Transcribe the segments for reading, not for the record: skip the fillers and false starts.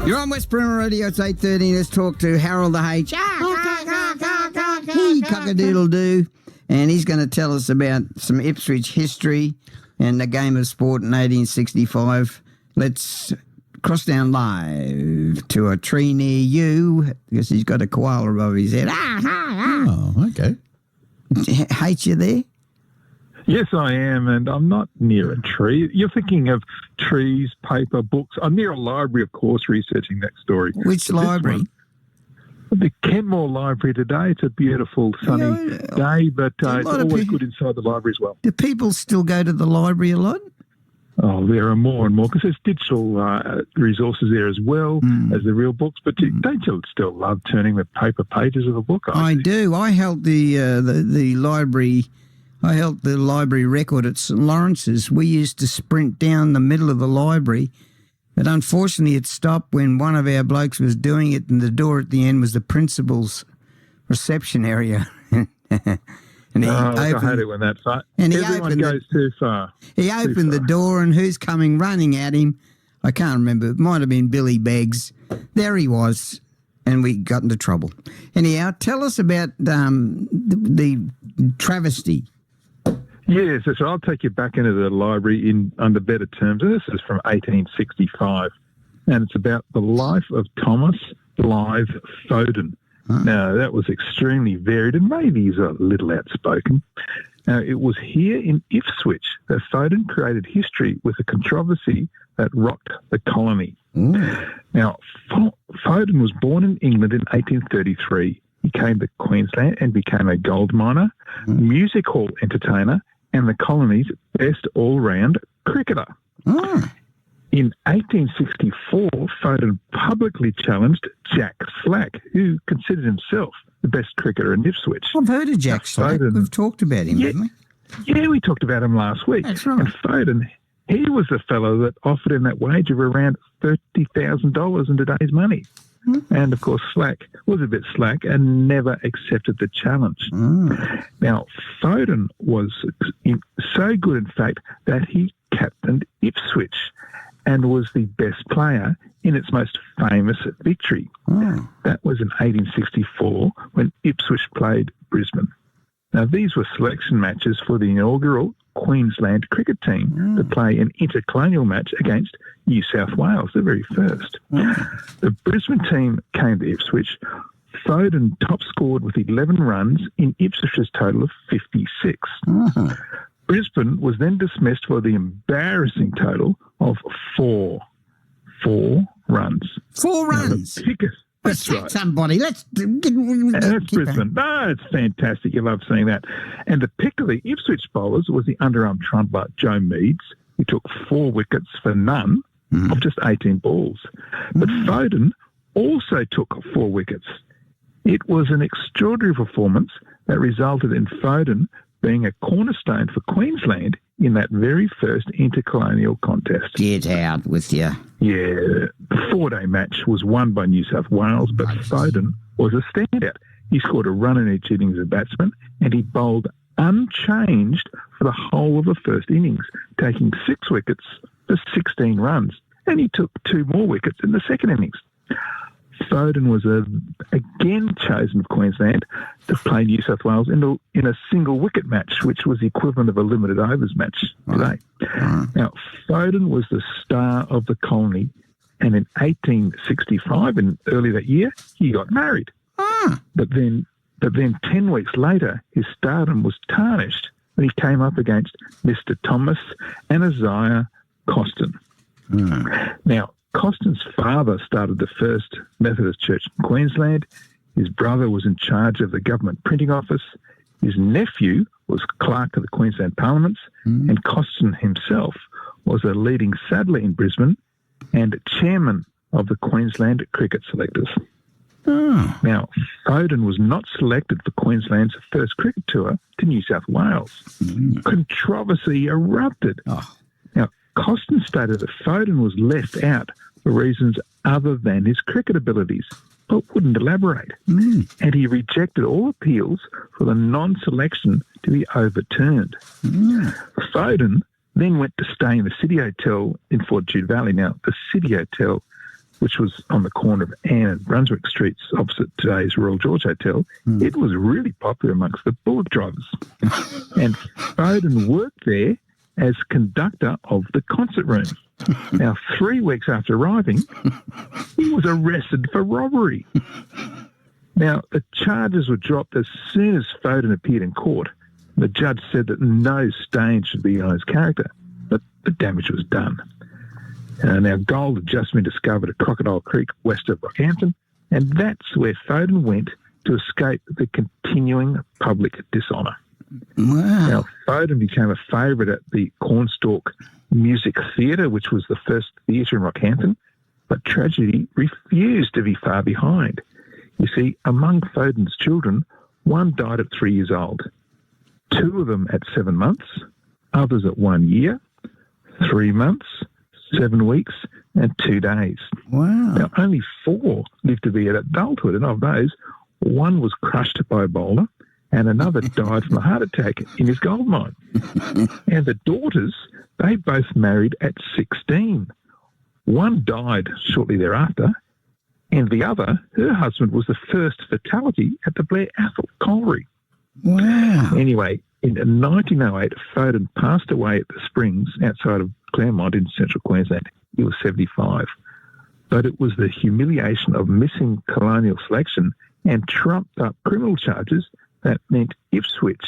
You're on West Bremer Radio. It's 8:30. Let's talk to Harold the H. He cock-a-doodle-doo. And he's going to tell us about some Ipswich history and the game of sport in 1865. Let's cross down live to a tree near you because he's got a koala above his head. Oh, okay. H, you there? Yes, I am, and I'm not near a tree. You're thinking of trees, paper, books. I'm near a library, of course, researching that story. Which library? The Kenmore Library today. It's a beautiful sunny day, but it's always good inside the library as well. Do people still go to the library a lot? Oh, there are more and more because there's digital resources there as well as the real books. But don't you still love turning the paper pages of a book? I do. I held the library. I held the library record at St Lawrence's. We used to sprint down the middle of the library, but unfortunately it stopped when one of our blokes was doing it, and the door at the end was the principal's reception area. And he I hate it when that's far. And everyone goes too far. He opened the door, and who's coming running at him? I can't remember. It might have been Billy Beggs. There he was, and we got into trouble. Anyhow, tell us about the travesty. Yes, so I'll take you back into the library under better terms. And this is from 1865, and it's about the life of Thomas Blythe Foden. Now, that was extremely varied, and maybe he's a little outspoken. Now, it was here in Ipswich that Foden created history with a controversy that rocked the colony. Now, Foden was born in England in 1833. He came to Queensland and became a gold miner, music hall entertainer, and the colony's best all-round cricketer. In 1864, Foden publicly challenged Jack Slack, who considered himself the best cricketer in Ipswich. I've heard of Jack Slack. We've talked about him, haven't we? Yeah, we talked about him last week. That's right. And Foden, he was the fellow that offered him that wage of around $30,000 in today's money. And, of course, Slack was a bit slack and never accepted the challenge. Now, Foden was so good, in fact, that he captained Ipswich and was the best player in its most famous victory. That was in 1864 when Ipswich played Brisbane. Now, these were selection matches for the inaugural Queensland cricket team to play an intercolonial match against New South Wales, the very first. The Brisbane team came to Ipswich. Foden top scored with 11 runs in Ipswich's total of 56. Brisbane was then dismissed for the embarrassing total of 4 runs. 4 runs? That's right. Somebody. Let's that's Brisbane. No, it's fantastic. You love seeing that. And the pick of the Ipswich bowlers was the underarm trumper Joe Meads, who took 4 wickets for none of just 18 balls. But Foden also took 4 wickets. It was an extraordinary performance that resulted in Foden being a cornerstone for Queensland in that very first intercolonial contest. Get out with you. Yeah, the 4-day match was won by New South Wales, but Foden was a standout. He scored a run in each innings as a batsman, and he bowled unchanged for the whole of the first innings, taking 6 wickets for 16 runs, and he took 2 more wickets in the second innings. Foden was again chosen for Queensland to play New South Wales in a single wicket match, which was the equivalent of a limited overs match today. Now, Foden was the star of the colony, and in 1865, and early that year, he got married. But then 10 weeks later, his stardom was tarnished when he came up against Mr. Thomas and Isaiah Costin. Now, Costin's father started the first Methodist church in Queensland. His brother was in charge of the government printing office. His nephew was clerk of the Queensland Parliaments, and Costin himself was a leading saddler in Brisbane and chairman of the Queensland cricket selectors. Now, Foden was not selected for Queensland's first cricket tour to New South Wales. Controversy erupted. Now, Costin stated that Foden was left out for reasons other than his cricket abilities, but wouldn't elaborate. And he rejected all appeals for the non-selection to be overturned. Foden then went to stay in the City Hotel in Fort Jude Valley. Now, the City Hotel which was on the corner of Anne and Brunswick Streets opposite today's Royal George Hotel, it was really popular amongst the bullock drivers. And Foden worked there as conductor of the concert room. Now, 3 weeks after arriving, he was arrested for robbery. Now, the charges were dropped as soon as Foden appeared in court. The judge said that no stain should be on his character, but the damage was done. Now, gold had just been discovered at Crocodile Creek, west of Rockhampton, and that's where Foden went to escape the continuing public dishonour. Wow. Now, Foden became a favourite at the Cornstalk Music Theatre, which was the first theatre in Rockhampton, but tragedy refused to be far behind. You see, among Foden's children, one died at 3 years old, 2 of them at 7 months, others at 1 year, 3 months, 7 weeks, and 2 days. Wow. Now, only 4 lived to be at adulthood, and of those, one was crushed by a boulder, and another died from a heart attack in his gold mine. And the daughters, they both married at 16. One died shortly thereafter, and the other, her husband, was the first fatality at the Blair Athol Colliery. Wow. Anyway, in 1908, Foden passed away at the Springs outside of Claremont in central Queensland. He was 75. But it was the humiliation of missing colonial selection and trumped-up criminal charges that meant Ipswich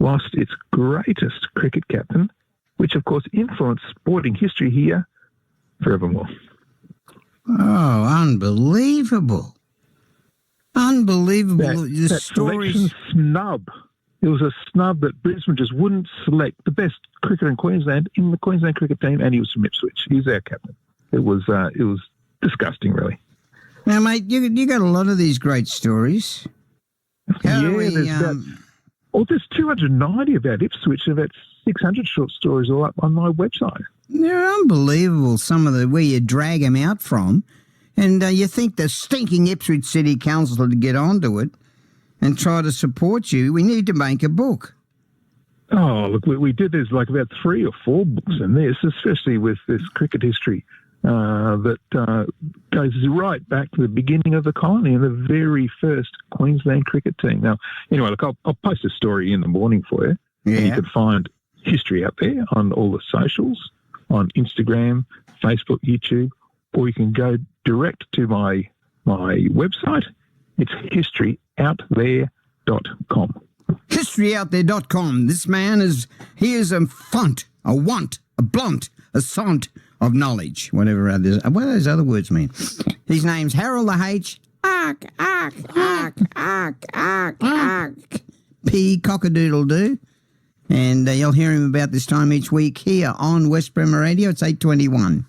lost its greatest cricket captain, which, of course, influenced sporting history here forevermore. Oh, unbelievable. Unbelievable. The That stories. selection snub. It was a snub that Brisbane just wouldn't select the best cricketer in Queensland in the Queensland cricket team, and he was from Ipswich. He was our captain. It was disgusting, really. Now, mate, you got a lot of these great stories. How do we, there's 290 about Ipswich, and about 600 short stories all up on my website. they're unbelievable, some of the where you drag them out from. And you think the stinking Ipswich City Council would get onto it and try to support you. We need to make a book. Oh, look, we did. There's like about 3 or 4 books in this, especially with this cricket history that goes right back to the beginning of the colony and the very first Queensland cricket team. Now, anyway, look, I'll post a story in the morning for you. Yeah. And you can find history out there on all the socials, on Instagram, Facebook, YouTube, or you can go direct to my website. It's historyouthere.com. Historyouthere.com. This man is a font, a want, a blunt, a sont of knowledge, whatever others. What do those other words mean? His name's Harold the H. Ark, ark, ark, ark, ark, ark. P. Cockadoodle-doo. And you'll hear him about this time each week here on West Bremer Radio. It's 8:21.